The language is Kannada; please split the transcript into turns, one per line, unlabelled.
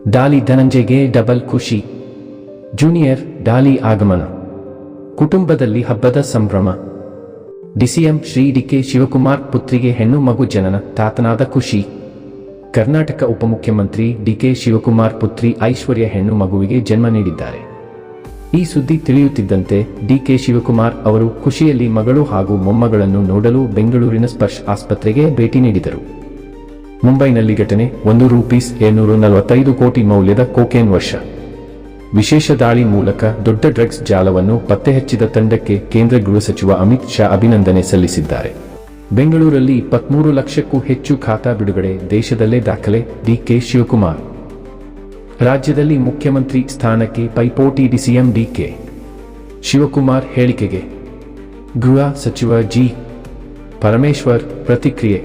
ಡಾಲಿ ಧನಂಜಯ್ಗೆ ಡಬಲ್ ಖುಷಿ. ಜೂನಿಯರ್ ಡಾಲಿ ಆಗಮನ, ಕುಟುಂಬದಲ್ಲಿ ಹಬ್ಬದ ಸಂಭ್ರಮ. ಡಿಸಿಎಂ ಶ್ರೀ ಡಿಕೆ ಶಿವಕುಮಾರ್ ಪುತ್ರಿಗೆ ಹೆಣ್ಣು ಮಗು ಜನನ, ತಾತನಾದ ಖುಷಿ. ಕರ್ನಾಟಕ ಉಪಮುಖ್ಯಮಂತ್ರಿ ಡಿಕೆ ಶಿವಕುಮಾರ್ ಪುತ್ರಿ ಐಶ್ವರ್ಯ ಹೆಣ್ಣು ಮಗುವಿಗೆ ಜನ್ಮ ನೀಡಿದ್ದಾರೆ. ಈ ಸುದ್ದಿ ತಿಳಿಯುತ್ತಿದ್ದಂತೆ ಡಿಕೆ ಶಿವಕುಮಾರ್ ಅವರು ಖುಷಿಯಲ್ಲಿ ಮಗಳು ಹಾಗೂ ಮೊಮ್ಮಗಳನ್ನು ನೋಡಲು ಬೆಂಗಳೂರಿನ ಸ್ಪರ್ಶ್ ಆಸ್ಪತ್ರೆಗೆ ಭೇಟಿ ನೀಡಿದರು. ಮುಂಬೈನಲ್ಲಿ ಘಟನೆ. ₹745 ಕೋಟಿ ಮೌಲ್ಯದ ಕೊಕೇನ್ ವಶ. ವಿಶೇಷ ದಾಳಿ ಮೂಲಕ ದೊಡ್ಡ ಡ್ರಗ್ಸ್ ಜಾಲವನ್ನು ಪತ್ತೆಹಚ್ಚಿದ ತಂಡಕ್ಕೆ ಕೇಂದ್ರ ಗೃಹ ಸಚಿವ ಅಮಿತ್ ಶಾ ಅಭಿನಂದನೆ ಸಲ್ಲಿಸಿದ್ದಾರೆ. ಬೆಂಗಳೂರಲ್ಲಿ 23 ಲಕ್ಷಕ್ಕೂ ಹೆಚ್ಚು ಖಾತಾ ಬಿಡುಗಡೆ, ದೇಶದಲ್ಲೇ ದಾಖಲೆ. ಡಿಕೆ ಶಿವಕುಮಾರ್ ರಾಜ್ಯದಲ್ಲಿ ಮುಖ್ಯಮಂತ್ರಿ ಸ್ಥಾನಕ್ಕೆ ಪೈಪೋಟಿ. ಡಿಸಿಎಂ ಡಿಕೆ ಶಿವಕುಮಾರ್ ಹೇಳಿಕೆಗೆ ಗೃಹ ಸಚಿವ ಜಿ. ಪರಮೇಶ್ವರ್ ಪ್ರತಿಕ್ರಿಯೆ.